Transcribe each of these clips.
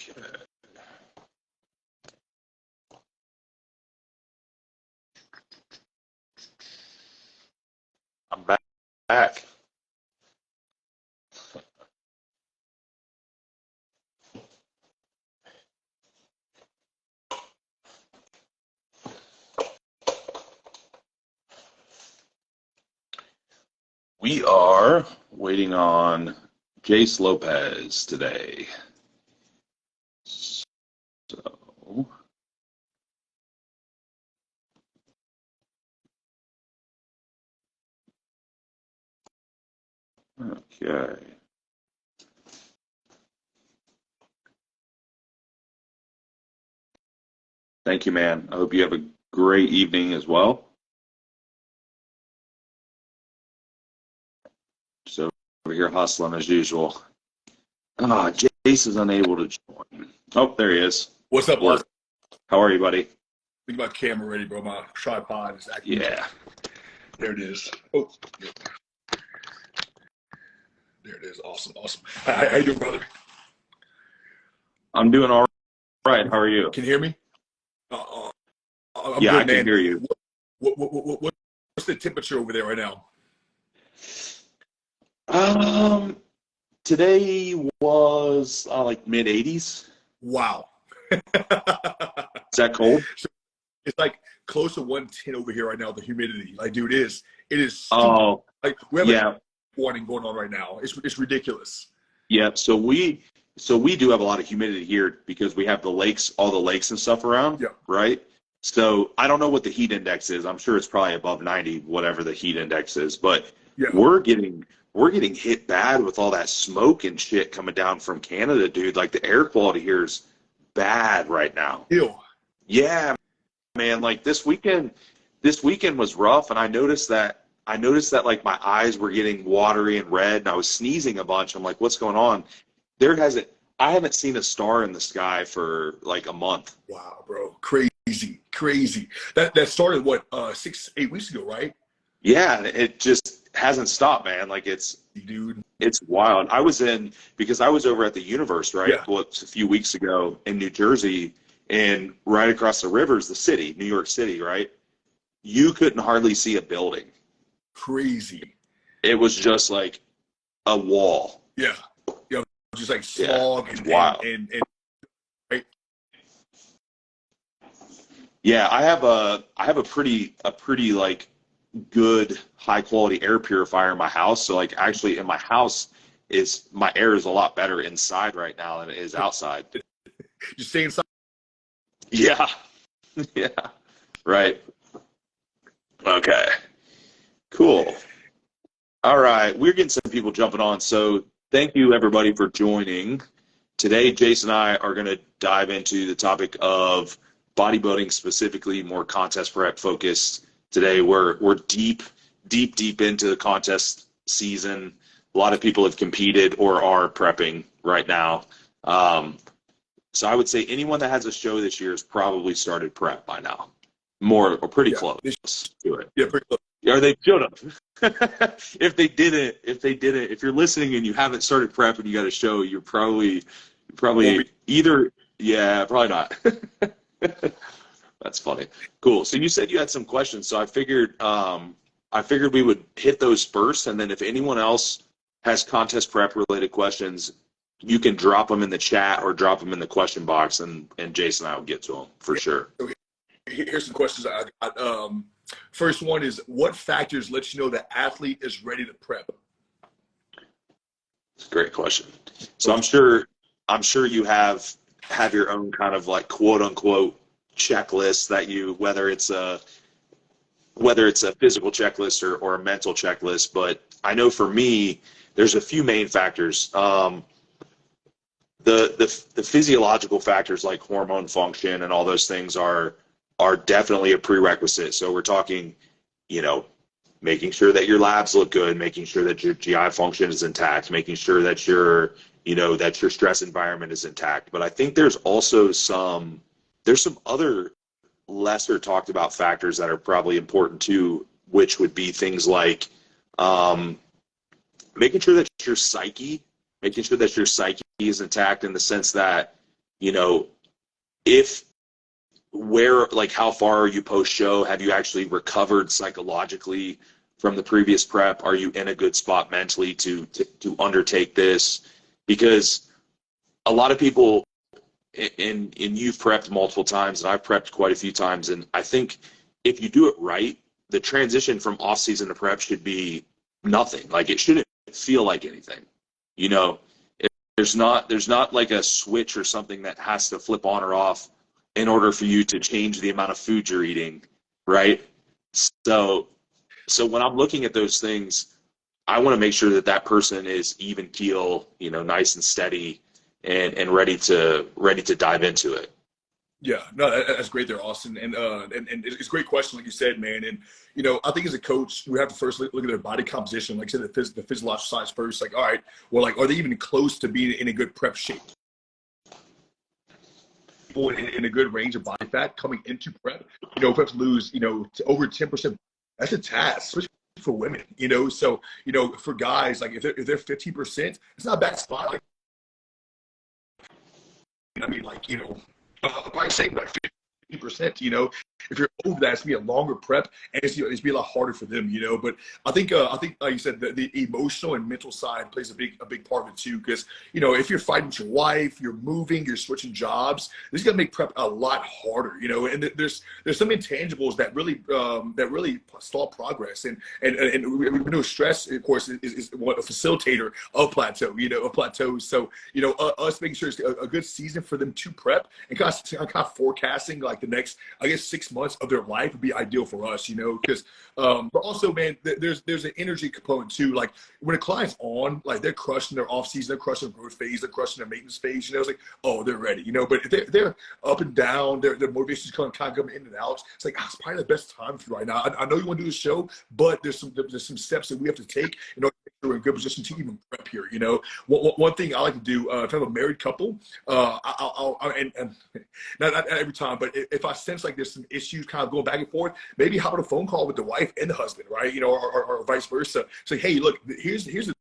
Okay. I'm back. We are waiting on Jace Lopez today. So, okay. Thank you, man. I hope you have a great evening as well. So over here hustling as usual. Jace is unable to join. Oh, there he is. What's up, Work. How are you, buddy? Think my camera ready, bro. My tripod is acting. Yeah. There it is. Oh, there it is. Awesome. How you doing, brother? I'm doing all right. How are you? Can you hear me? I'm Yeah, good, I can man. hear you. What's the temperature over there right now? Today was like mid 80s. Wow. Is that cold? It's like close to 110 over here right now. The humidity, like, dude, it is. Oh, like we have yeah. a warning going on right now. It's ridiculous. Yeah, so we do have a lot of humidity here because we have the lakes, all the lakes and stuff around, Yeah. right? So I don't know what the heat index is. I'm sure it's probably above 90, whatever the heat index is. But Yeah. we're getting hit bad with all that smoke and shit coming down from Canada, dude. Like the air quality here is bad right now. Ew. Yeah, man. Like this weekend was rough, and I noticed that like my eyes were getting watery and red, and I was sneezing a bunch. I'm like, what's going on? I haven't seen a star in the sky for like a month. Wow, bro. Crazy. That started what 6-8 weeks ago, right? Yeah, and it just hasn't stopped, man. Like it's wild. Because I was over at the Universe, right? Yeah. Well, a few weeks ago in New Jersey, and right across the river is the city, New York City, right? You couldn't hardly see a building. Crazy. It was just like a wall. Yeah. Just like smog and wild. And right? Yeah, I have a pretty like good high quality air purifier in my house. So like actually in my house my air is a lot better inside right now than it is outside. You stay inside. Yeah. Yeah. Right. Okay. Cool. All right. We're getting some people jumping on. So thank you everybody for joining. Today, Jace and I are going to dive into the topic of bodybuilding, specifically more contest prep focused. Today, we're deep into the contest season. A lot of people have competed or are prepping right now. So I would say anyone that has a show this year has probably started prep by now, more or pretty close to it. Yeah, pretty close. Or they should have. If you're listening and you haven't started prep and you got a show, you're probably either, yeah, probably not. That's funny. Cool. So you said you had some questions, so I figured we would hit those first, and then if anyone else has contest prep related questions, you can drop them in the chat or drop them in the question box, and Jason and I will get to them for sure. Okay. Here's some questions I got. First one is, what factors let you know the athlete is ready to prep? It's a great question. So I'm sure you have your own kind of like quote unquote checklist that you, whether it's a physical checklist or a mental checklist. But I know for me, there's a few main factors. The physiological factors like hormone function and all those things are definitely a prerequisite. So we're talking, making sure that your labs look good, making sure that your GI function is intact, making sure that your stress environment is intact. But I think there's also some other lesser talked about factors that are probably important too, which would be things like making sure that your psyche is intact, in the sense that you know, if where, like, how far are you post show? Have you actually recovered psychologically from the previous prep? Are you in a good spot mentally to undertake this? Because a lot of people, and you've prepped multiple times, and I've prepped quite a few times, and I think if you do it right, the transition from off season to prep should be nothing. Like, it shouldn't feel like anything. You know, there's not like a switch or something that has to flip on or off in order for you to change the amount of food you're eating, right? So when I'm looking at those things, I want to make sure that that person is even keel, nice and steady, and ready to dive into it. Yeah, no, that's great there, Austin, and it's a great question, like you said, man. And I think as a coach, we have to first look at their body composition, like I said, the physiological size first. Like, all right, well, like, are they even close to being in a good prep shape? People in a good range of body fat coming into prep, if we have to lose, to over 10%, that's a task, especially for women. So for guys, like if they're 15%, it's not a bad spot. Like, I mean, like, by saying like 50%, if you're over that, it's gonna be a longer prep, and it's gonna be a lot harder for them, But I think like you said, the emotional and mental side plays a big part of it too. Because if you're fighting with your wife, you're moving, you're switching jobs, this is gonna make prep a lot harder, And there's some intangibles that really stall progress, and we know stress, of course, is what a facilitator of plateau, of plateaus. So us making sure it's a good season for them to prep, and kind of forecasting like the next, I guess, 6 months of their life would be ideal for us, because but also, man, there's an energy component too. Like when a client's on, like they're crushing their off season, they're crushing their growth phase, they're crushing their maintenance phase, it's like, oh, they're ready, but if they're up and down, their motivation's kind of coming in and out. It's like, it's probably the best time for you right now. I know you want to do the show, but there's some steps that we have to take in order to make sure we're in a good position to even prep here. One thing I like to do, if I have a married couple, I'll and not every time, but if I sense like there's some issues kind of going back and forth, maybe hop on a phone call with the wife and the husband, right? Or vice versa. Say, hey, look, here's the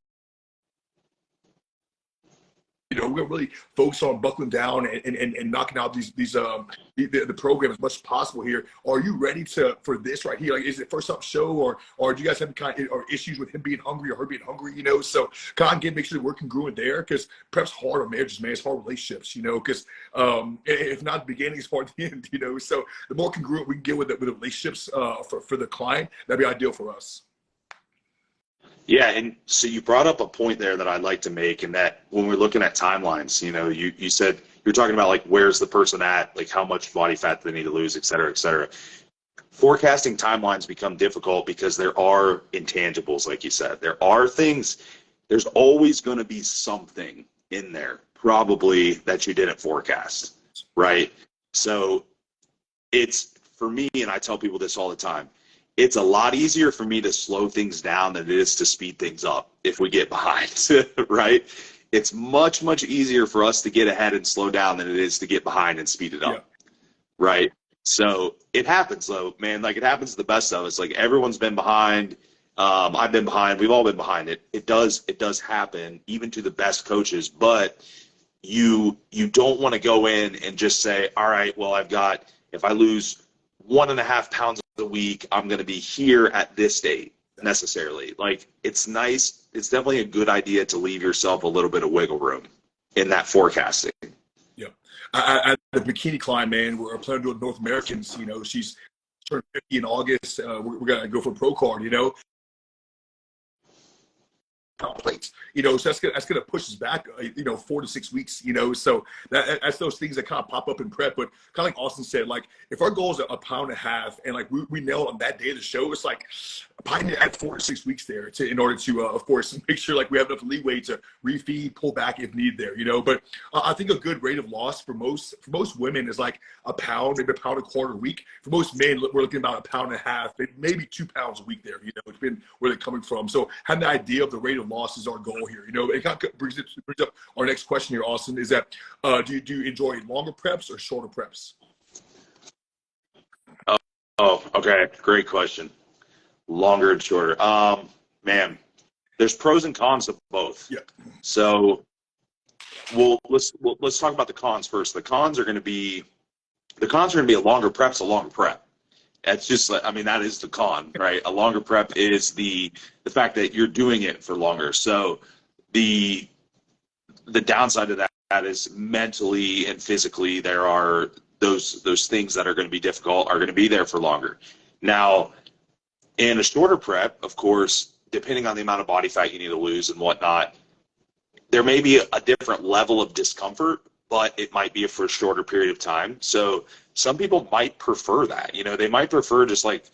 we're really focused on buckling down and knocking out the program as much as possible here. Are you ready for this right here? Like, is it first up show, or do you guys have or issues with him being hungry or her being hungry? So kind of make sure that we're congruent there, because prep's hard on marriages, man. It's hard on relationships, because if not the beginning, it's hard at the end, So the more congruent we can get with the relationships for the client, that'd be ideal for us. Yeah, and so you brought up a point there that I'd like to make, and that when we're looking at timelines, you said you're talking about like where's the person at, like how much body fat they need to lose, et cetera, et cetera. Forecasting timelines become difficult because there are intangibles, like you said. There are things, there's always going to be something in there probably that you didn't forecast, right? So it's, for me, and I tell people this all the time, it's a lot easier for me to slow things down than it is to speed things up if we get behind, right? It's much, much easier for us to get ahead and slow down than it is to get behind and speed it up, yeah. Right? So it happens, though, man. Like, it happens to the best of us. Like, everyone's been behind. I've been behind. We've all been behind. It does happen, even to the best coaches. But you don't want to go in and just say, all right, well, if I lose 1.5 pounds a week, I'm going to be here at this date necessarily. Like, it's nice. It's definitely a good idea to leave yourself a little bit of wiggle room in that forecasting. Yeah. I the bikini client, man, we're planning to do North Americans, she's turned 50 in August. We're going to go for a pro card, plates, so that's gonna push us back, 4 to 6 weeks, so that's those things that kind of pop up in prep. But kind of like Austin said, like if our goal is a pound and a half, and like we nail on that day of the show, it's like probably need to add 4 to 6 weeks there in order to of course make sure like we have enough leeway to refeed, pull back if needed there, but I think a good rate of loss for most women is like a pound, maybe a pound and a quarter a week. For most men, we're looking about a pound and a half, maybe 2 pounds a week there, depending where they're coming from. So having the idea of the rate of loss is our goal here. It kind of brings up our next question here, Austin, is that do you enjoy longer preps or shorter preps? Oh, okay. Great question. Longer and shorter. Man, there's pros and cons of both. Yeah. So let's talk about the cons first. The cons are going to be a longer prep's a longer prep. That's just, I mean, that is the con, right? A longer prep is the fact that you're doing it for longer. So the downside of that is mentally and physically there are those things that are going to be difficult are going to be there for longer. Now, in a shorter prep, of course, depending on the amount of body fat you need to lose and whatnot, there may be a different level of discomfort, but it might be for a shorter period of time. So some people might prefer that. You know, they might prefer just like,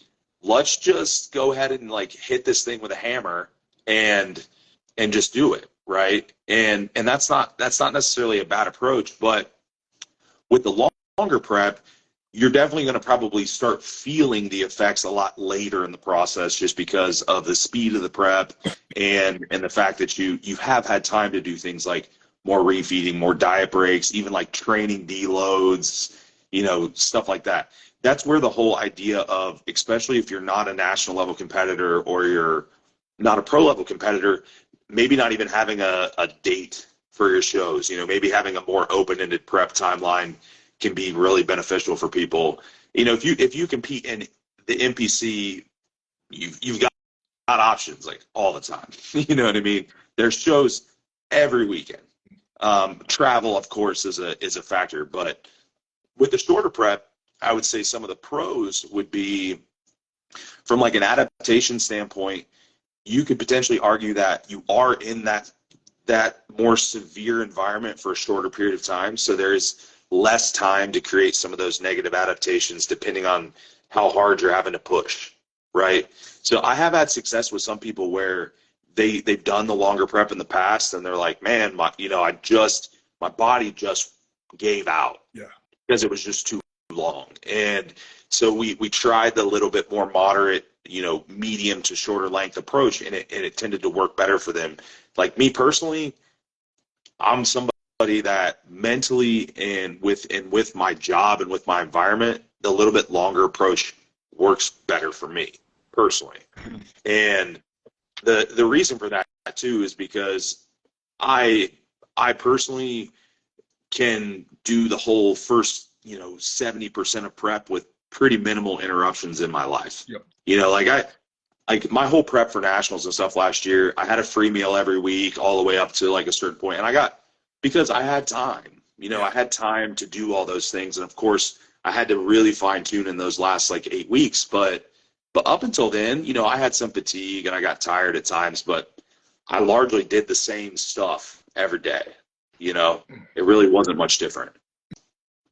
let's just go ahead and like hit this thing with a hammer and just do it, right? And that's not necessarily a bad approach, but with the longer prep, you're definitely going to probably start feeling the effects a lot later in the process just because of the speed of the prep and the fact that you have had time to do things like more refeeding, more diet breaks, even like training deloads, you know, stuff like that. That's where the whole idea of, especially if you're not a national level competitor or you're not a pro level competitor, maybe not even having a date for your shows, you know, maybe having a more open-ended prep timeline can be really beneficial for people. You know, if you compete in the NPC, you've got options like all the time. You know what I mean? There's shows every weekend. Travel, of course, is a factor, but with the shorter prep, I would say some of the pros would be from like an adaptation standpoint. You could potentially argue that you are in that more severe environment for a shorter period of time, so there's less time to create some of those negative adaptations depending on how hard you're having to push, right? So I have had success with some people where they've done the longer prep in the past and they're like, man, my body just gave out. Yeah. Because it was just too long. And so we tried the little bit more moderate, you know, medium to shorter length approach, and it tended to work better for them. Like me personally, I'm somebody that mentally and with my job and with my environment, the little bit longer approach works better for me personally. And the reason for that too is because I personally can do the whole first, you know, 70% of prep with pretty minimal interruptions in my life. Yep. You know, like my whole prep for nationals and stuff last year, I had a free meal every week all the way up to like a certain point. And because I had time, you know, I had time to do all those things. And of course I had to really fine tune in those last like 8 weeks. But up until then, you know, I had some fatigue and I got tired at times, but I largely did the same stuff every day. You know, it really wasn't much different.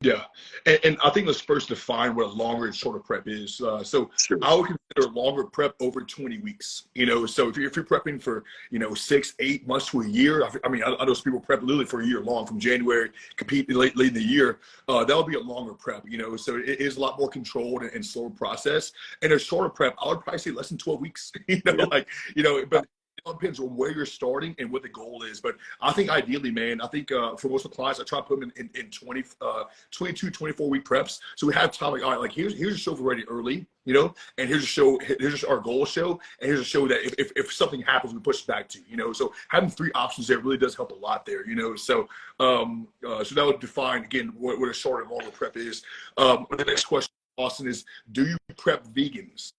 Yeah, and I think let's first define what a longer and shorter prep is. So Sure. I would consider a longer prep over 20 weeks. You know, so if you're prepping for, you know, 6-8 months to a year, I mean, I know some people prep literally for a year long, from January, compete late in the year. That would be a longer prep. You know, so it is a lot more controlled and slower process. And a shorter prep, I would probably say less than 12 weeks. You know, Yeah. like, you know, but it depends on where you're starting and what the goal is. But I think ideally, man, I think for most of the clients, I try to put them in 22, 24-week preps. So we have time, like, all right, like here's a show for ready early, you know, and here's a show, here's our goal show, and here's a show that if something happens, we push it back to, you know. So having 3 options there really does help a lot there, you know. So so that would define, again, what a short and longer prep is. The next question, Austin, is do you prep vegans?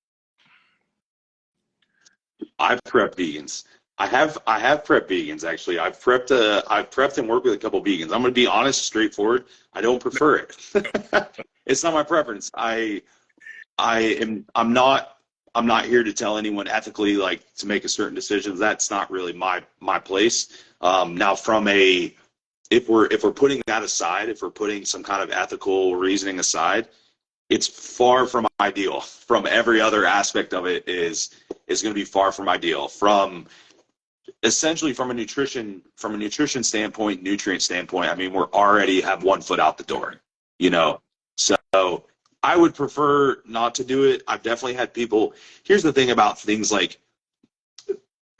I've prepped vegans. I have prepped vegans actually. I've prepped and worked with a couple vegans. I'm going to be honest, straightforward. I don't prefer it. It's not my preference. I'm not here to tell anyone ethically like to make a certain decision. That's not really my place. Now if we're putting that aside, if we're putting some kind of ethical reasoning aside, it's far from ideal. From every other aspect of it is going to be far from ideal. Essentially from a nutrition standpoint, nutrient standpoint, I mean, we're already have one foot out the door, you know. So I would prefer not to do it. I've definitely had people. Here's the thing about things like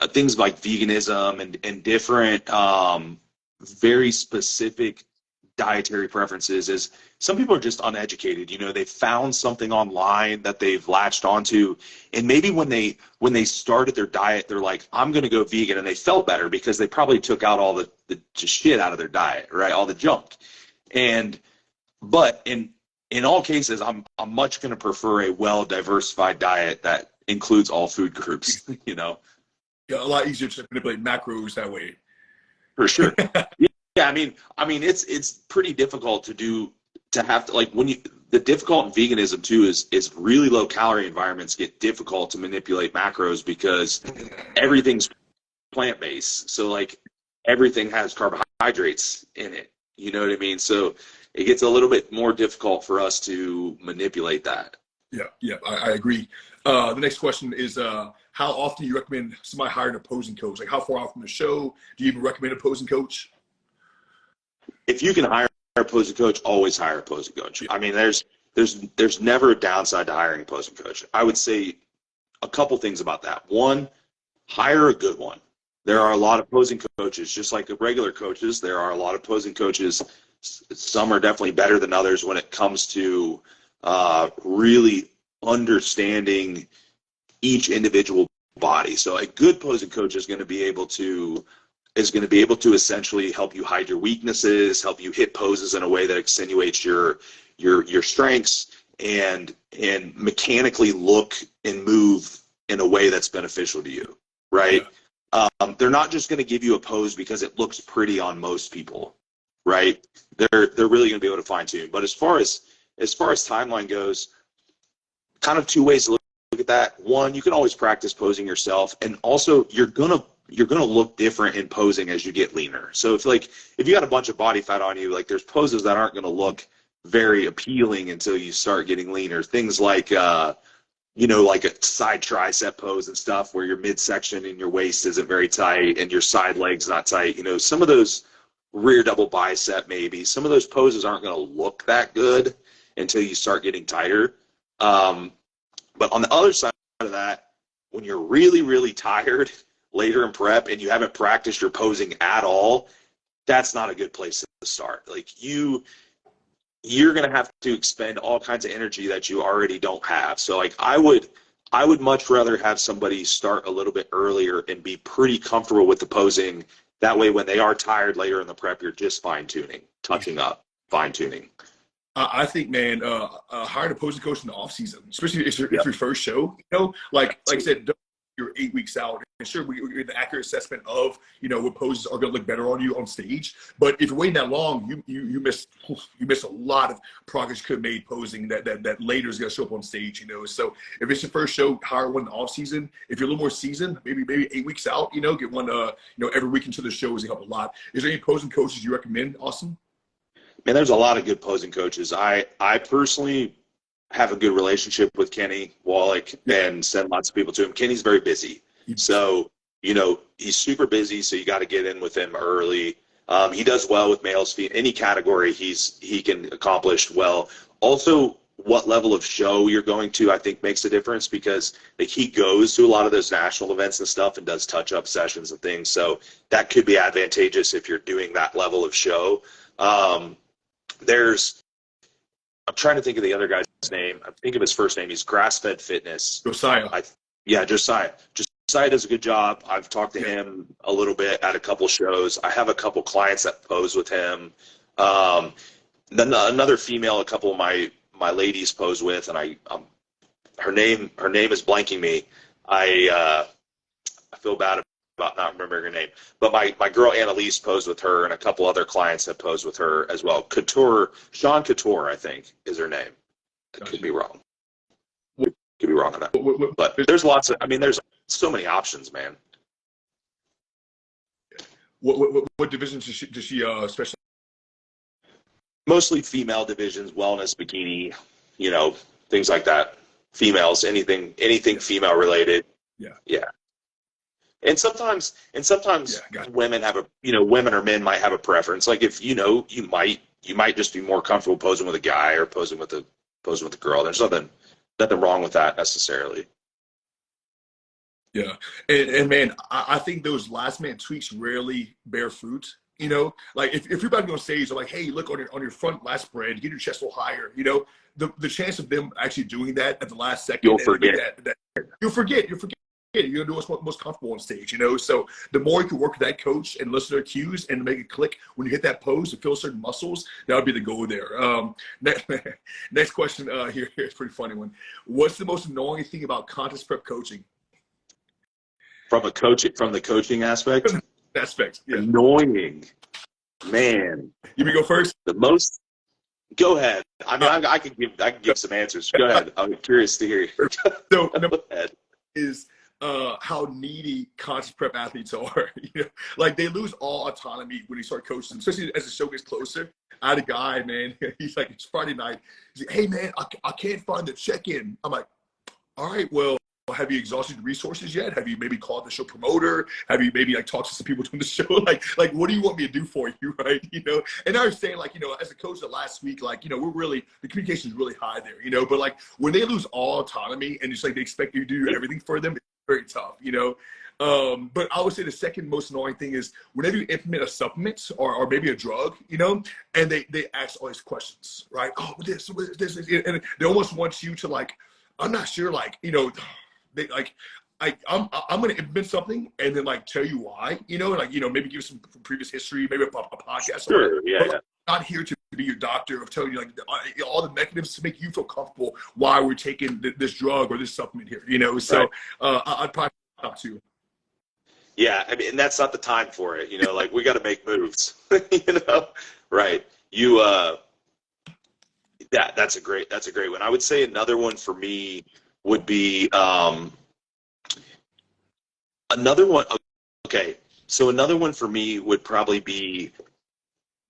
veganism and different very specific dietary preferences is some people are just uneducated. You know, they found something online that they've latched onto, and maybe when they started their diet, they're like, I'm going to go vegan, and they felt better because they probably took out all the shit out of their diet, right? All the junk. But in all cases, I'm much going to prefer a well-diversified diet that includes all food groups, you know? Yeah, a lot easier to manipulate macros that way. For sure. Yeah, I mean, it's pretty difficult to have to, like, the difficult in veganism too is really low calorie environments get difficult to manipulate macros because everything's plant-based. So like everything has carbohydrates in it. You know what I mean? So it gets a little bit more difficult for us to manipulate that. Yeah, I agree. The next question is, how often do you recommend somebody hire an opposing coach? Like, how far out from the show do you even recommend an opposing coach? If you can hire an opposing coach, always hire an opposing coach. Yeah. I mean, there's never a downside to hiring an opposing coach. I would say a couple things about that. One, hire a good one. There are a lot of opposing coaches, just like the regular coaches. There are a lot of opposing coaches. Some are definitely better than others when it comes to really understanding each individual body. So a good opposing coach is going to be able to essentially help you hide your weaknesses, help you hit poses in a way that accentuates your strengths, and mechanically look and move in a way that's beneficial to you, right? Yeah. They're not just going to give you a pose because it looks pretty on most people, right? They're really going to be able to fine tune. But as far as timeline goes, kind of two ways to look at that. One, you can always practice posing yourself, and also you're gonna look different in posing as you get leaner. So if you got a bunch of body fat on you, like there's poses that aren't gonna look very appealing until you start getting leaner. Things like like a side tricep pose and stuff where your midsection and your waist isn't very tight and your side leg's not tight. You know, some of those rear double bicep maybe, some of those poses aren't gonna look that good until you start getting tighter. But on the other side of that, when you're really, really tired later in prep and you haven't practiced your posing at all, that's not a good place to start. Like you're going to have to expend all kinds of energy that you already don't have. So like I would much rather have somebody start a little bit earlier and be pretty comfortable with the posing. That way, when they are tired later in the prep, you're just fine-tuning, touching up, fine-tuning. I think, man, hire an opposing coach in the off season, especially if it's your first show. You know, like I said, you're 8 weeks out, and sure, we're getting an accurate assessment of what poses are going to look better on you on stage. But if you're waiting that long, you miss a lot of progress you could have made posing that later is going to show up on stage. So if it's your first show, hire one in the off season. If you're a little more seasoned, maybe 8 weeks out, get one every week into the show is going to help a lot. Is there any opposing coaches you recommend, Austin? Man, there's a lot of good posing coaches. I personally have a good relationship with Kenny Wallach and send lots of people to him. Kenny's very busy. So, he's super busy, so you got to get in with him early. He does well with males, any category he can accomplish well. Also, what level of show you're going to, I think, makes a difference because he goes to a lot of those national events and stuff and does touch-up sessions and things. So that could be advantageous if you're doing that level of show. I'm trying to think of the other guy's name. I think of his first name. He's Grass-Fed Fitness. Josiah. Josiah. Josiah does a good job. I've talked to him a little bit at a couple shows. I have a couple clients that pose with him. Then another female, a couple of my ladies pose with, and her name is blanking me. I feel bad about not remembering her name, but my girl Annalise posed with her, and a couple other clients have posed with her as well. Sean Couture, I think, is her name. I could be wrong. Could be wrong on that. But there's there's so many options, man. What divisions does she specialize? Mostly female divisions, wellness, bikini, things like that. Females, anything female related. Yeah. And sometimes women have women or men might have a preference. Like if you might just be more comfortable posing with a guy or posing with a girl. There's nothing wrong with that necessarily. Yeah, and man, I think those last minute tweaks rarely bear fruit. You know, like if you're about to go on stage, they're like, hey, look on your front last spread, get your chest a little higher. You know, the chance of them actually doing that at the last second You'll and make forget. that you'll forget. You're gonna do what's most comfortable on stage, you know. So the more you can work with that coach and listen to their cues and make it click when you hit that pose to feel certain muscles, that would be the goal there. Next question here is a pretty funny one. What's the most annoying thing about contest prep coaching? From the coaching aspect? Yeah. Annoying. Man. You may go first. The most. Go ahead. I mean, I can give some answers. Go ahead. I'm curious to hear you. So Go ahead. Is how needy contest prep athletes are. You know, like they lose all autonomy when they start coaching, especially as the show gets closer. I had a guy, man. He's like, it's Friday night. He's like, hey, man, I can't find the check-in. I'm like, all right, well, have you exhausted resources yet? Have you maybe called the show promoter? Have you maybe like talked to some people doing the show? Like what do you want me to do for you, right? You know, and I was saying, like, you know, as a coach the last week, like, you know, the communication is really high there, you know, but like when they lose all autonomy and just like they expect you to do everything for them, it's very tough, you know. But I would say the second most annoying thing is whenever you implement a supplement or maybe a drug, you know, and they ask all these questions, right? Oh, this, and they almost want you to like, I'm not sure, like, you know, they like, I'm going to invent something and then like tell you why, you know, like, you know, maybe give some previous history, maybe a podcast. Sure, yeah, but, like, I'm not here to be your doctor of telling you like all the mechanisms to make you feel comfortable why we're taking this drug or this supplement here, you know. So right. I'd probably talk to you. Yeah, I mean, and that's not the time for it, you know. Like we got to make moves, you know. Right? You that's a great one. I would say another one for me would be another one. Okay, so another one for me would probably be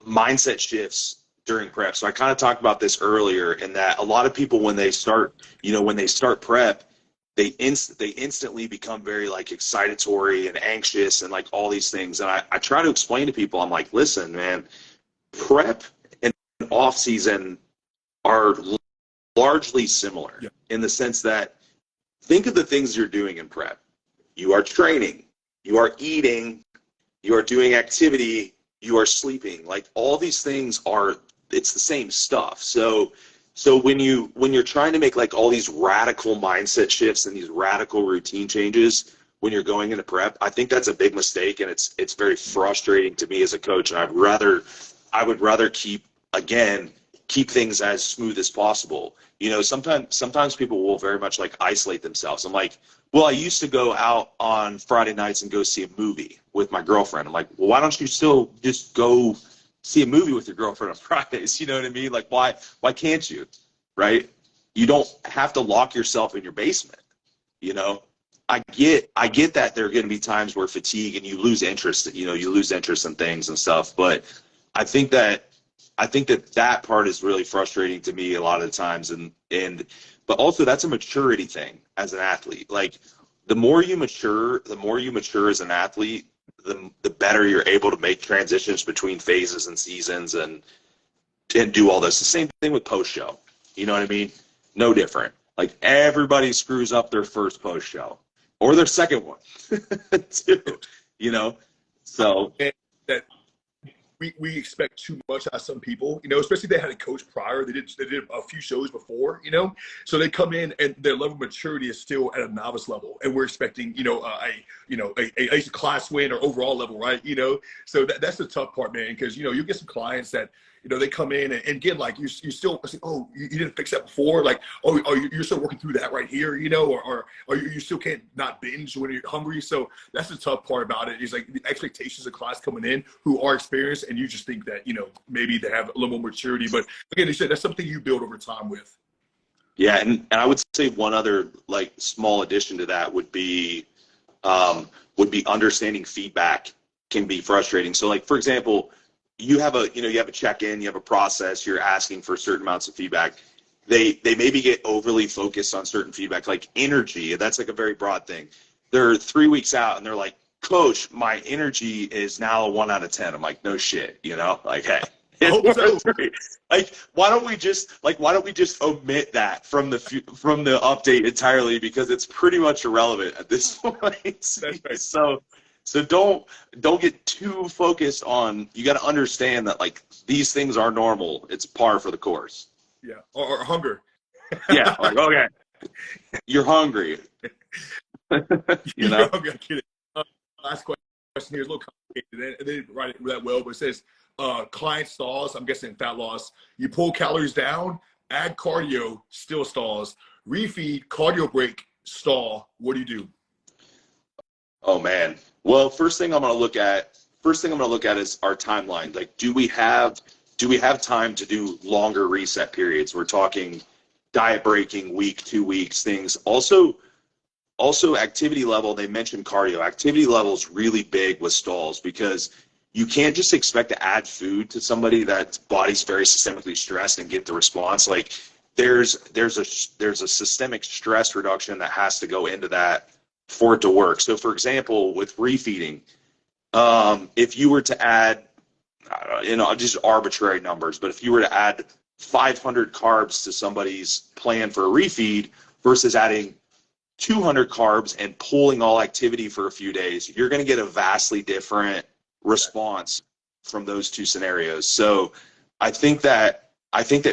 mindset shifts during prep. So I kind of talked about this earlier, in that a lot of people when they start prep, they instantly become very like excitatory and anxious and like all these things. And I try to explain to people, I'm like, listen, man, prep and off season are largely similar in the sense that think of the things you're doing in prep. You are training, you are eating, you are doing activity, you are sleeping. Like all these things it's the same stuff. So when you're trying to make like all these radical mindset shifts and these radical routine changes when you're going into prep, I think that's a big mistake, and it's very frustrating to me as a coach. And I would rather keep things as smooth as possible. You know, sometimes people will very much like isolate themselves. I'm like, well, I used to go out on Friday nights and go see a movie with my girlfriend. I'm like, well, why don't you still just go see a movie with your girlfriend on Fridays? You know what I mean? Like, why can't you? Right? You don't have to lock yourself in your basement. You know, I get that there are going to be times where fatigue and you lose interest in things and stuff. But I think that part is really frustrating to me a lot of the times. But also that's a maturity thing as an athlete. Like the more you mature as an athlete, the better you're able to make transitions between phases and seasons and do all this. The same thing with post show. You know what I mean? No different. Like everybody screws up their first post show or their second one too, you know? So that we expect too much out of some people, you know, especially if they had a coach prior. They did a few shows before, you know, so they come in and their level of maturity is still at a novice level, and we're expecting, you know, a class win or overall level, right? You know, so that's the tough part, man, because you know you get some clients that, you know, they come in and again, like you still say, oh, you didn't fix that before, like, oh, you're still working through that right here, you know, or you still can't not binge when you're hungry. So that's the tough part about it, is like the expectations of class coming in who are experienced, and you just think that, you know, maybe they have a little more maturity. But again, they said that's something you build over time with. Yeah, and I would say one other like small addition to that would be understanding feedback can be frustrating. So like, for example, you have a check-in, you have a process, you're asking for certain amounts of feedback. They maybe get overly focused on certain feedback, like energy. That's like a very broad thing. They're 3 weeks out and they're like, Coach, my energy is now a 1 out of 10. I'm like, no shit, you know, like, hey, like, why don't we just omit that from the update entirely, because it's pretty much irrelevant at this point. That's right. So don't get too focused on. You got to understand that like these things are normal. It's par for the course. Yeah, or hunger. Yeah, like okay, you're hungry. You know. I'm kidding. Last question here is a little complicated. They didn't write it that well, but it says client stalls. I'm guessing fat loss. You pull calories down, add cardio, still stalls. Refeed, cardio break, stall. What do you do? Oh man. Well, first thing I'm going to look at is our timeline. Like, do we have time to do longer reset periods? We're talking diet breaking, week, 2 weeks, things. Also activity level. They mentioned cardio. Activity level is really big with stalls because you can't just expect to add food to somebody that's body's very systemically stressed and get the response. Like, there's a systemic stress reduction that has to go into that for it to work. So, for example, with refeeding, if you were to add, just arbitrary numbers, but if you were to add 500 carbs to somebody's plan for a refeed versus adding 200 carbs and pulling all activity for a few days, you're going to get a vastly different response from those two scenarios. So, I think that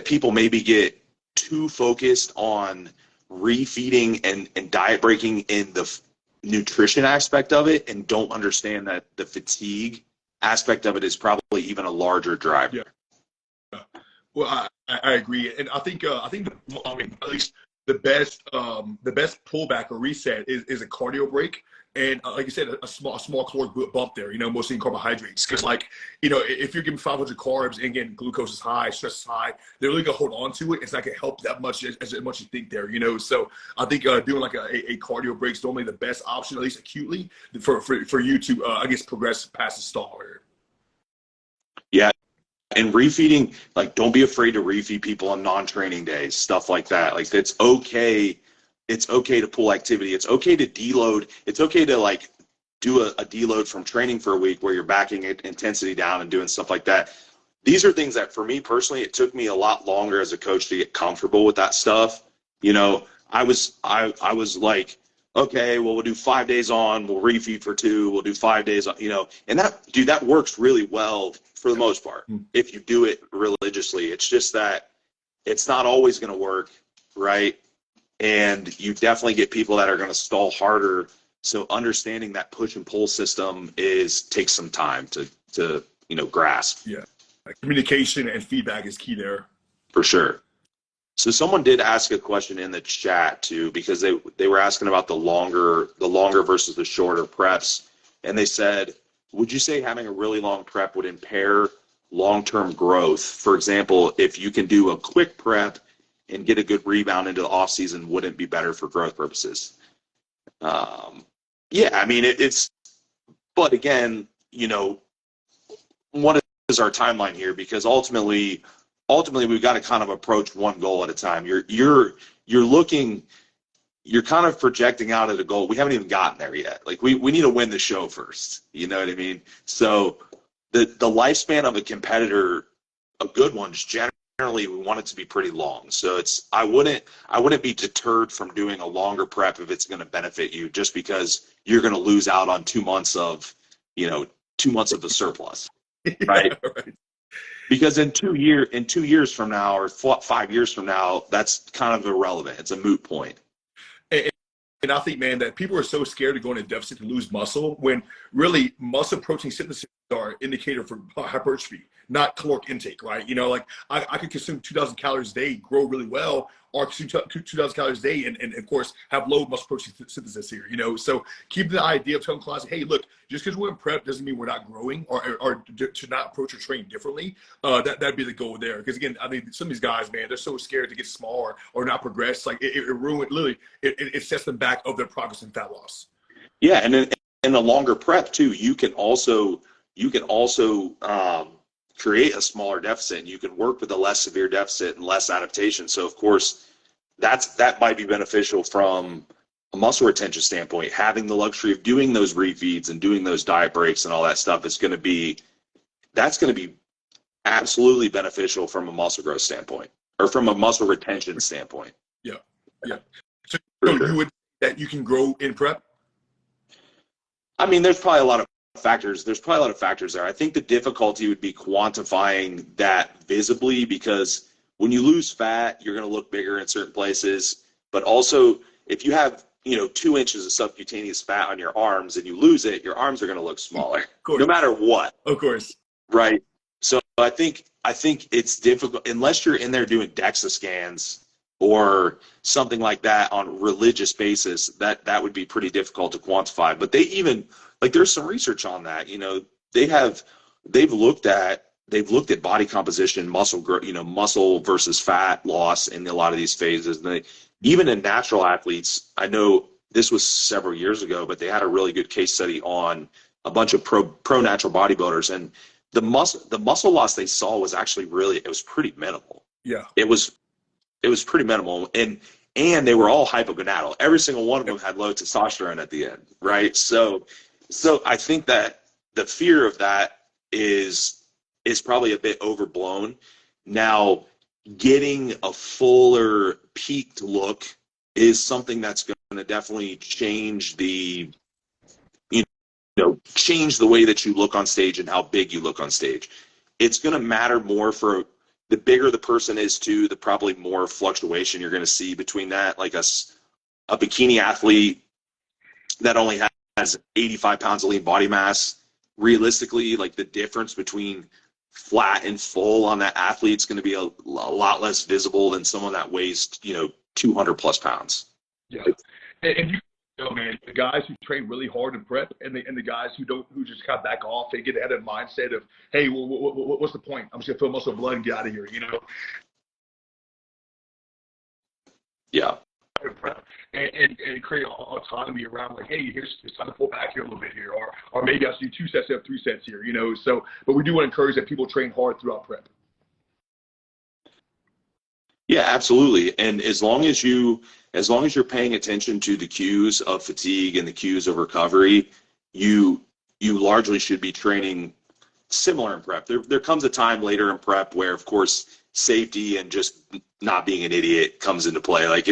people maybe get too focused on refeeding and diet breaking in the nutrition aspect of it and don't understand that the fatigue aspect of it is probably even a larger driver. Yeah. Well, I agree, and I think at least the best pullback or reset is a cardio break. And like you said, a small caloric bump there, mostly in carbohydrates. Because if you're giving 500 carbs and again, glucose is high, stress is high, they're really going to hold on to it. It's not going to help that much as much as you think there, So I think doing like a cardio break is normally the best option, at least acutely, for you to, progress past the stall here. Yeah. And refeeding, like, don't be afraid to refeed people on non-training days, stuff like that. Like, it's okay. It's okay to pull activity. It's okay to deload. It's okay to like do a deload from training for a week where you're backing intensity down and doing stuff like that. These are things that for me personally, it took me a lot longer as a coach to get comfortable with that stuff. I was like, okay, well, we'll do 5 days on, we'll refeed for 2, we'll do 5 days on, and that works really well for the most part if you do it religiously. It's just that it's not always going to work, right? And you definitely get people that are going to stall harder. So understanding that push and pull system takes some time to grasp. Yeah, communication and feedback is key there. For sure. So someone did ask a question in the chat too, because they were asking about the longer versus the shorter preps, and they said, would you say having a really long prep would impair long-term growth? For example, if you can do a quick prep and get a good rebound into the off season, wouldn't it be better for growth purposes? Yeah, I mean but again, what is our timeline here? Because ultimately we've got to kind of approach one goal at a time. You're kind of projecting out at a goal. We haven't even gotten there yet. Like we need to win the show first. You know what I mean? So the lifespan of a competitor, a good one's generally we want it to be pretty long. So I wouldn't be deterred from doing a longer prep if it's going to benefit you, just because you're going to lose out on 2 months of the surplus, right? Right. Because in 2 years from now or 5 years from now, that's kind of irrelevant. It's a moot point. And I think, man, that people are so scared to go into deficit to lose muscle when really muscle protein synthesis are an indicator for hypertrophy, not caloric intake, right? Like I could consume 2,000 calories a day, grow really well, or consume 2,000 calories a day and of course, have low muscle protein synthesis here, So keep the idea of telling clients, hey, look, just because we're in prep doesn't mean we're not growing or to not approach or train differently. That'd be the goal there. Because again, I think some of these guys, man, they're so scared to get smaller or not progress. Like it ruined, literally, it sets them back of their progress in fat loss. Yeah, and in a longer prep too, you can also create a smaller deficit, and you can work with a less severe deficit and less adaptation. So of course, that might be beneficial from a muscle retention standpoint. Having the luxury of doing those refeeds and doing those diet breaks and all that stuff is going to be absolutely beneficial from a muscle growth standpoint or from a muscle retention standpoint. Yeah. So sure. You would that you can grow in prep? I mean, there's probably a lot of factors. There's probably a lot of factors there. I think the difficulty would be quantifying that visibly, because when you lose fat, you're going to look bigger in certain places. But also, if you have 2 inches of subcutaneous fat on your arms and you lose it, your arms are going to look smaller, no matter what. Of course. Right. So I think it's difficult unless you're in there doing DEXA scans or something like that on a religious basis. That would be pretty difficult to quantify. But they even there's some research on that. They've looked at body composition, muscle growth, muscle versus fat loss in a lot of these phases. And even in natural athletes, I know this was several years ago, but they had a really good case study on a bunch of pro natural bodybuilders, and the muscle loss they saw was actually it was pretty minimal. Yeah. It was pretty minimal, and they were all hypogonadal. Every single one of them had low testosterone at the end, right? So I think that the fear of that is probably a bit overblown. Now, getting a fuller peaked look is something that's going to definitely change change the way that you look on stage and how big you look on stage. It's going to matter more for the bigger the person is too, the probably more fluctuation you're going to see between that. Like a bikini athlete that only has 85 pounds of lean body mass, realistically, like the difference between flat and full on that athlete is going to be a lot less visible than someone that weighs 200 plus pounds. Yeah. And you man, the guys who train really hard in prep and the guys who just kind of back off, they get out of mindset of, hey, what's the point? I'm just gonna fill muscle blood and get out of here, Yeah. And create autonomy around like, hey, it's time to pull back here a little bit here, or maybe I should do 2 sets up 3 sets here, So, but we do want to encourage that people train hard throughout prep. Yeah, absolutely. And as long as you're paying attention to the cues of fatigue and the cues of recovery, you largely should be training similar in prep. There comes a time later in prep where, of course, safety and just not being an idiot comes into play. Like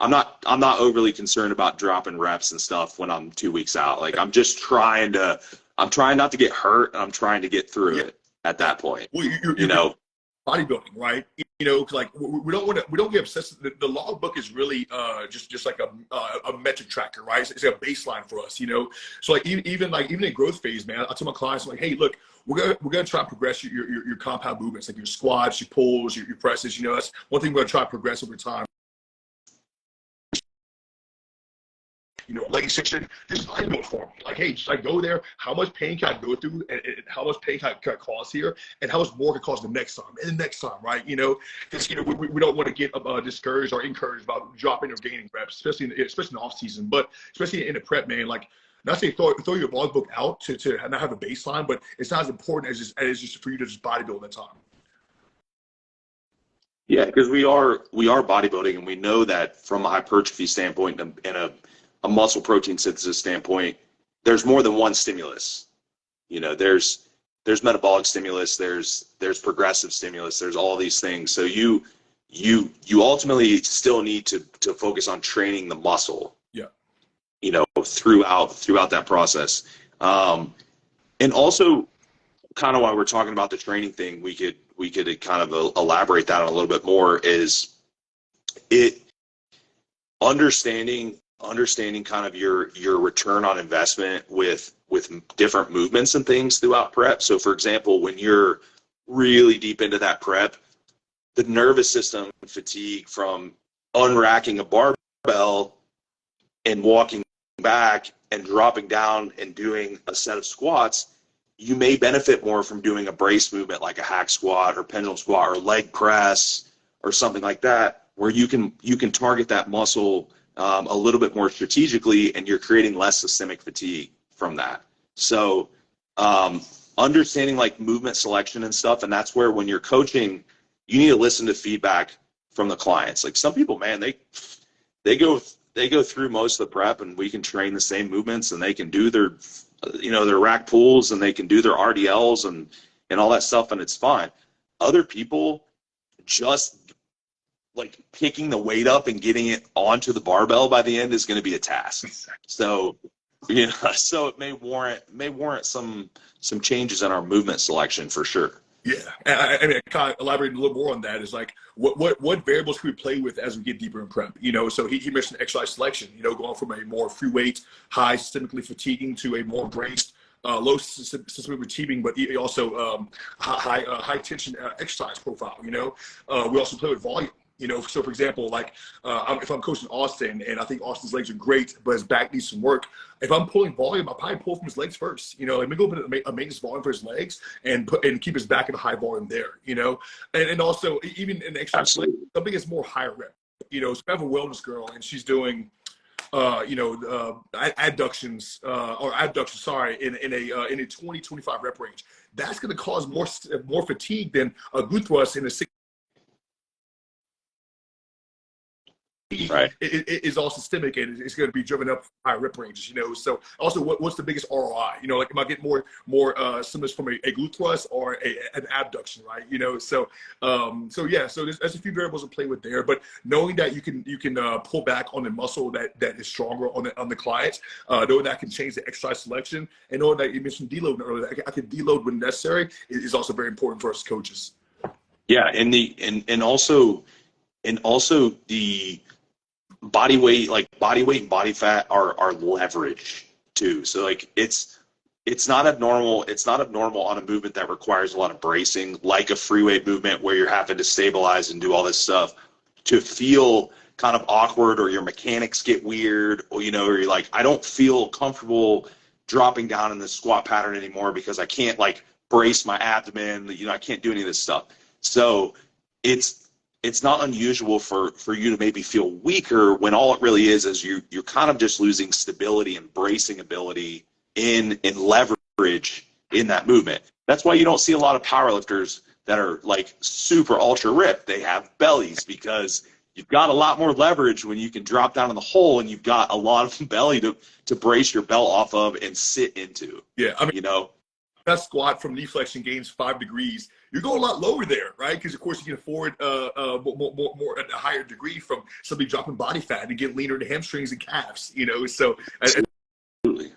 I'm not overly concerned about dropping reps and stuff when I'm 2 weeks out. Like I'm trying not to get hurt, and I'm trying to get through it at that point. Well, bodybuilding, right? Like we don't get obsessed. The logbook is really just like a metric tracker, right? It's like a baseline for us, So like even in growth phase, man, I tell my clients, I'm like, hey, look, we're gonna try to progress your compound movements, like your squats, your pulls, your presses. That's one thing we're gonna try to progress over time. Leg extension, just line build for me. Like, hey, just like go there. How much pain can I go through, and how much pain can I cause here, and how much more can cause the next time and the next time, right? Because we don't want to get discouraged or encouraged about dropping or gaining reps, especially in the off season, but especially in the prep, man. Like, not saying throw your logbook out to not have a baseline, but it's not as important as just for you to just bodybuild that time. Yeah, because we are bodybuilding, and we know that from a hypertrophy standpoint and a muscle protein synthesis standpoint, there's more than one stimulus. There's metabolic stimulus, there's progressive stimulus, there's all these things. So you ultimately still need to focus on training the muscle. Yeah. Throughout that process. And also, kind of while we're talking about the training thing, we could kind of elaborate that on a little bit more. Is it understanding kind of your return on investment with different movements and things throughout prep. So for example, when you're really deep into that prep, the nervous system fatigue from unracking a barbell and walking back and dropping down and doing a set of squats, you may benefit more from doing a brace movement like a hack squat or pendulum squat or leg press or something like that, where you can target that muscle a little bit more strategically, and you're creating less systemic fatigue from that. So understanding like movement selection and stuff, and that's where when you're coaching, you need to listen to feedback from the clients. Like some people, man, they go through most of the prep, and we can train the same movements, and they can do their rack pulls, and they can do their RDLs and all that stuff, and it's fine. Other people, just like picking the weight up and getting it onto the barbell by the end is going to be a task. So Yeah, so it may warrant some changes in our movement selection for sure. Yeah, I mean, kind of elaborating a little more on that is like what variables can we play with as we get deeper in prep? You know, so he mentioned exercise selection. You know, going from a more free weight, high systemically fatiguing to a more braced, low systemically fatiguing, but also high tension exercise profile. You know, we also play with volume. You know, so for example, like if I'm coaching Austin and I think Austin's legs are great, but his back needs some work. If I'm pulling volume, I'll probably pull from his legs first. You know, let me go put a maintenance volume for his legs and keep his back at a high volume there. You know, and also even in exercise, Absolutely. something that's more higher rep. You know, so I have a wellness girl and she's doing adductions or abductions, sorry, in a 20-25 rep range. That's going to cause more fatigue than a glute thrust in a 6. Right. It is all systemic and it's going to be driven up high rep ranges, you know. So also what's the biggest ROI? You know, like am I getting more stimulus from a glute thrust or an abduction, right? You know, so yeah, so there's a few variables to play with there, but knowing that you can pull back on the muscle that is stronger on the client, knowing that I can change the exercise selection, and knowing that you mentioned deload earlier, I can deload when necessary is also very important for us coaches. Yeah, and also the body weight and body fat are leverage too. So like it's not abnormal on a movement that requires a lot of bracing, like a free weight movement where you're having to stabilize and do all this stuff, to feel kind of awkward or your mechanics get weird, or or you're like, I don't feel comfortable dropping down in the squat pattern anymore because I can't like brace my abdomen, I can't do any of this stuff. So it's not unusual for you to maybe feel weaker when all it really is you're kind of just losing stability and bracing ability in leverage in that movement. That's why you don't see a lot of powerlifters that are like super ultra ripped. They have bellies because you've got a lot more leverage when you can drop down in the hole and you've got a lot of belly to brace your belt off of and sit into. Yeah, I mean, that squat from knee flexion gains 5 degrees. You go a lot lower there, right? Because of course you can afford more at a higher degree from somebody dropping body fat and get leaner in the hamstrings and calves. You know, so Absolutely.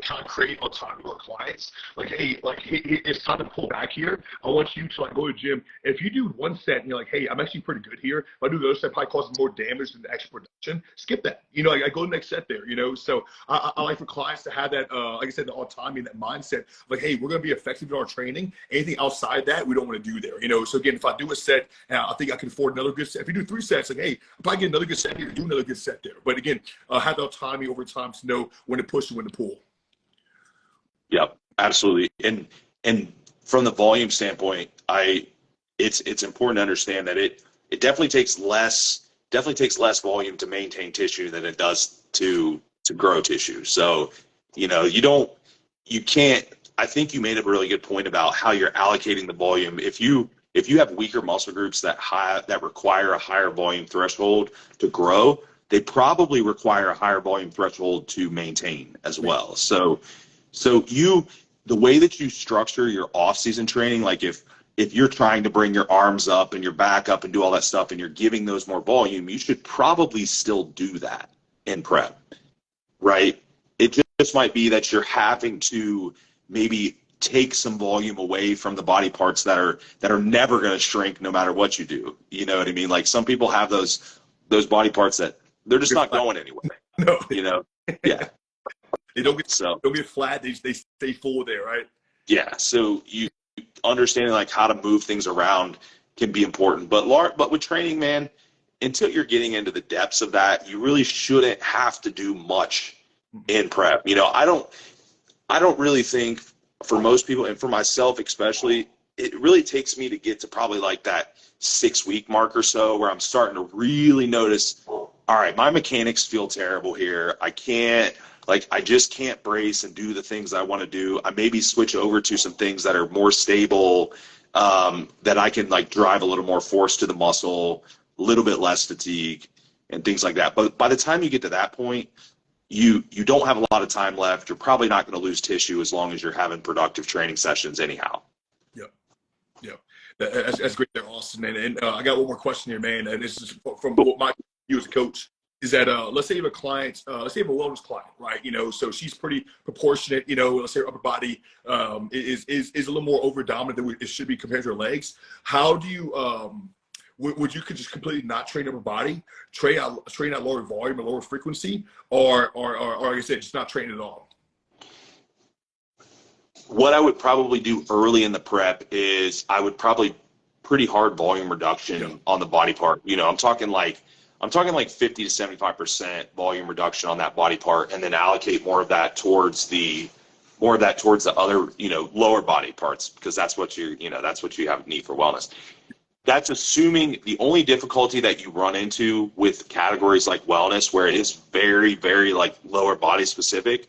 Kind of create autonomy with clients. Like, hey, it's time to pull back here. I want you to like go to the gym. If you do one set and you're like, hey, I'm actually pretty good here. If I do the other set, probably causes more damage than the extra production. Skip that. You know, I go to the next set there. You know, so I like for clients to have that, like I said, the autonomy and that mindset. Like, hey, we're going to be effective in our training. Anything outside that, we don't want to do there. You know, so again, if I do a set, I think I can afford another good set. If you do 3 sets, like, hey, I'll probably get another good set here. Do another good set there. But again, have the autonomy over time to know when to push and when to pull. Yep, absolutely. And from the volume standpoint, it's important to understand that it definitely takes less volume to maintain tissue than it does to grow tissue. So, you can't. I think you made a really good point about how you're allocating the volume. If you have weaker muscle groups that require a higher volume threshold to grow, they probably require a higher volume threshold to maintain as well. So the way that you structure your off-season training, like if you're trying to bring your arms up and your back up and do all that stuff and you're giving those more volume, you should probably still do that in prep, right? It just might be that you're having to maybe take some volume away from the body parts that are never going to shrink no matter what you do. You know what I mean? Like some people have those body parts that they're just not going anywhere. No. Yeah. They don't get flat. They stay full there, right? Yeah. So you understanding like how to move things around can be important. But with training, man, until you're getting into the depths of that, you really shouldn't have to do much in prep. I don't really think for most people and for myself especially, it really takes me to get to probably like that 6-week mark or so where I'm starting to really notice, all right, my mechanics feel terrible here. I just can't brace and do the things I want to do. I maybe switch over to some things that are more stable, that I can like drive a little more force to the muscle, a little bit less fatigue and things like that. But by the time you get to that point, you don't have a lot of time left. You're probably not going to lose tissue as long as you're having productive training sessions anyhow. Yep. That's great there, Austin. And I got one more question here, man. And this is from what you as a coach. is that let's say you have a client, let's say you have a wellness client, right? So she's pretty proportionate. Let's say her upper body is a little more over dominant than it should be compared to her legs. How do you would you could just completely not train upper body, train at lower volume or lower frequency, or like I said, just not train at all? What I would probably do early in the prep is I would probably pretty hard volume reduction on the body part. I'm talking like 50 to 75% volume reduction on that body part, and then allocate more of that towards the other, lower body parts, because that's what you have need for wellness. That's assuming the only difficulty that you run into with categories like wellness, where it is very, very like lower body specific,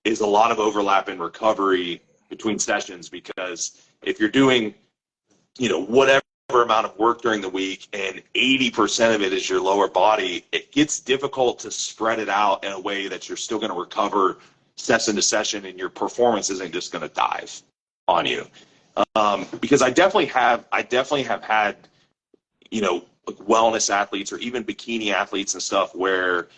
is a lot of overlap in recovery between sessions. Because if you're doing, whatever amount of work during the week and 80% of it is your lower body, it gets difficult to spread it out in a way that you're still going to recover session to session, and your performance isn't just going to dive on you. Because I definitely have had, wellness athletes or even bikini athletes and stuff where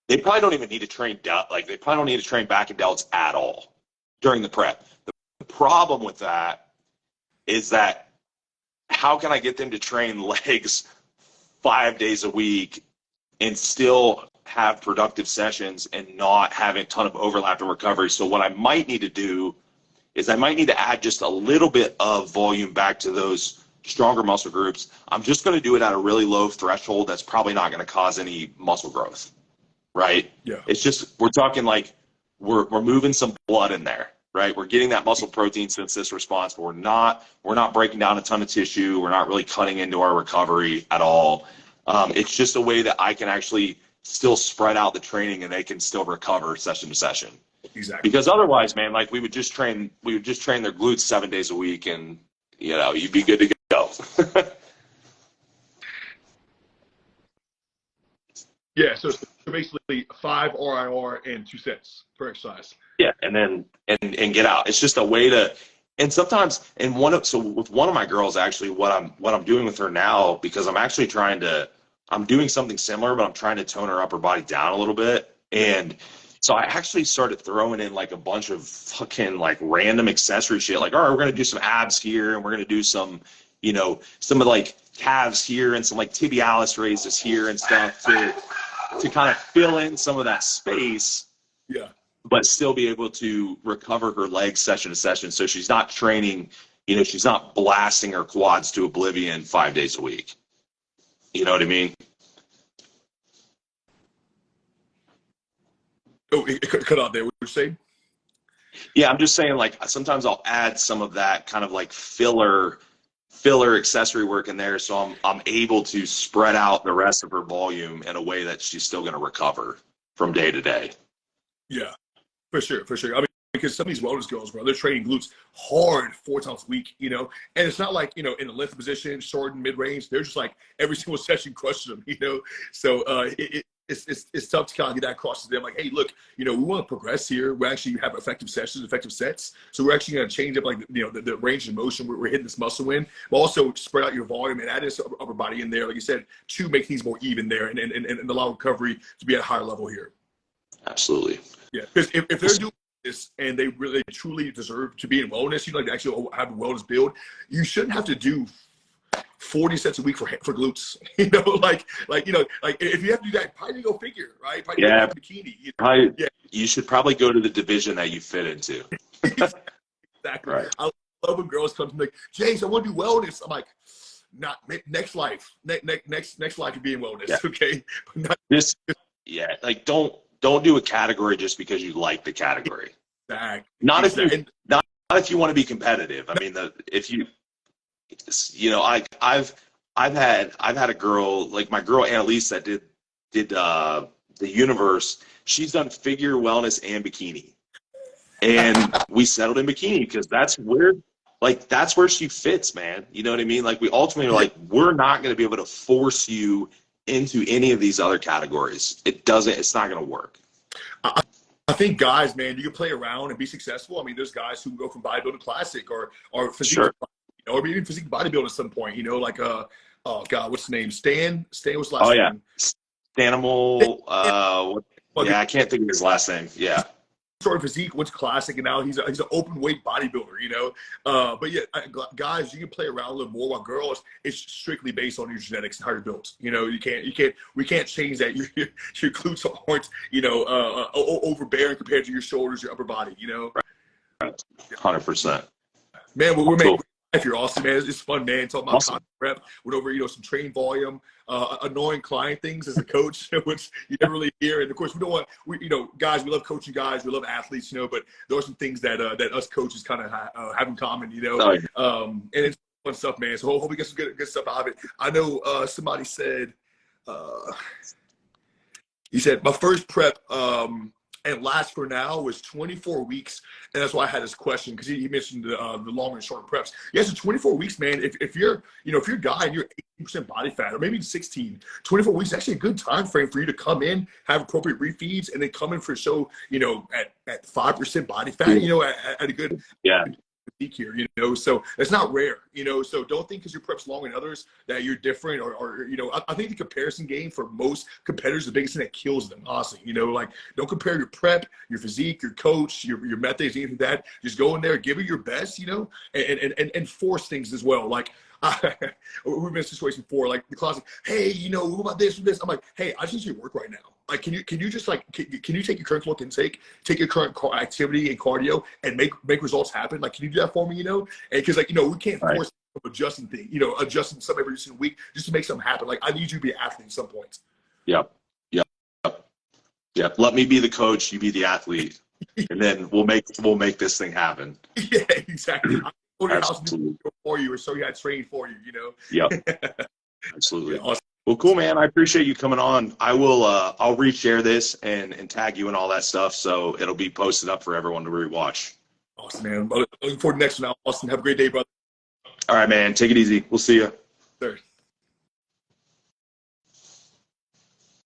they probably don't even need to train they probably don't need to train back and delts at all during the prep. The problem with that is that how can I get them to train legs 5 days a week and still have productive sessions and not have a ton of overlap in recovery? So what I might need to do is I might need to add just a little bit of volume back to those stronger muscle groups. I'm just going to do it at a really low threshold that's probably not going to cause any muscle growth, right? Yeah. It's just, we're talking like we're moving some blood in there, right? We're getting that muscle protein synthesis response, but we're not breaking down a ton of tissue. We're not really cutting into our recovery at all. It's just a way that I can actually still spread out the training and they can still recover session to session. Exactly. Because otherwise, man, like we would just train their glutes 7 days a week, and you'd be good to go. Yeah. So basically 5 RIR and 2 sets per exercise. Yeah, and then and get out. It's just a way to. And sometimes, with one of my girls, actually, what I'm doing with her now, because I'm doing something similar, but I'm trying to tone her upper body down a little bit. And so I actually started throwing in like a bunch of fucking like random accessory shit. Like, all right, we're going to do some abs here, and we're going to do some, some of like calves here and some like tibialis raises here and stuff to kind of fill in some of that space. Yeah. But still be able to recover her legs session to session. So she's not training, she's not blasting her quads to oblivion 5 days a week. You know what I mean? Oh, it cut out there. What did you say? Yeah, I'm just saying, like, sometimes I'll add some of that kind of like filler accessory work in there, so I'm able to spread out the rest of her volume in a way that she's still going to recover from day to day. Yeah, for sure. I mean, because some of these wellness girls, bro, they're training glutes hard 4 times a week, and it's not like, in a lift position, short and mid range. They're just like every single session crushing them, So it's tough to kind of get that across to them. Like, hey, look, we want to progress here. We actually have effective sessions, effective sets. So we're actually going to change up like the range of motion we're hitting this muscle in, but also spread out your volume and add this upper body in there, like you said, to make things more even there and allow recovery to be at a higher level here. Absolutely. Yeah, because if they're doing this and they really truly deserve to be in wellness, like to actually have a wellness build, you shouldn't have to do 40 sets a week for glutes. Like if you have to do that, probably go figure, right? Probably yeah. Bikini. You should probably go to the division that you fit into. Exactly. Right. I love when girls come to me like, Jace, I want to do wellness. I'm like, not next life. Next life, you be in wellness. Yeah. Okay. Like don't do a category just because you like the category. Exactly. Not if you want to be competitive. I mean, I've had a girl, like my girl Annalise that did the universe. She's done figure, wellness, and bikini, and we settled in bikini because that's where she fits, man. You know what I mean? Like we ultimately are like, we're not going to be able to force you into any of these other categories. It's not going to work. I think guys, man, you can play around and be successful. I mean, there's guys who go from bodybuilding to classic or physique, sure. Or even physique bodybuilding at some point, like, oh God, what's his name? Stan was last name. Animal. Yeah, I can't think of his last name. Yeah. Sort of physique, what's classic, and now he's an open weight bodybuilder, you know. But yeah, guys, you can play around a little more. While girls, it's strictly based on your genetics and how you're built. You know, we can't change that. Your glutes aren't, you know, overbearing compared to your shoulders, your upper body. You know, 100%. Man, we're Cool. making life here, Austin. Man, it's fun, man. Talking about Awesome. content prep, went over, you know, some train volume, annoying client things as a coach, which you never really hear. And of course, we don't want, you know, guys, we love coaching guys, we love athletes, you know, but there are some things that that us coaches kind of have in common, you know. Oh, yeah. And it's fun stuff, man. So hope we get some good stuff out of it. I know somebody said, he said, my first prep and last for now was 24 weeks. And that's why I had this question, because he mentioned the long and short preps. Yeah, so 24 weeks, man. If you're, you know, if you're a guy and you're 18% body fat, or maybe 16, 24 weeks is actually a good time frame for you to come in, have appropriate refeeds, and then come in for a show, you know, at 5% body fat, you know, at a good physique here, you know. So it's not rare, you know. So don't think because your prep's longer than others that you're different, or you know. I think the comparison game for most competitors is the biggest thing that kills them, honestly. You know, like, don't compare your prep, your physique, your coach, your methods, anything like that. Just go in there, give it your best, you know, and force things as well. Like, we've been in a situation before, like the classic, hey, you know, what about this or this? I'm like, hey, I just need you to work right now. Like, can you just like, can you take your current caloric intake, take your current activity and cardio, and make results happen? Like, can you do that for me? You know, and because, like, you know, we can't force adjusting thing, you know, adjusting something every single week just to make something happen. Like, I need you to be an athlete at some points. Yep. Let me be the coach, you be the athlete, and then we'll make this thing happen. Yeah, exactly. I'll go to your house and do it for you, or show you how to train for you. You know. Yep. Absolutely. Yeah, awesome. Well, cool, man. I appreciate you coming on. I will, I'll reshare this and tag you and all that stuff, so it'll be posted up for everyone to rewatch. Awesome, man. Looking forward to next one. Austin, have a great day, brother. All right, man. Take it easy. We'll see you. Sir.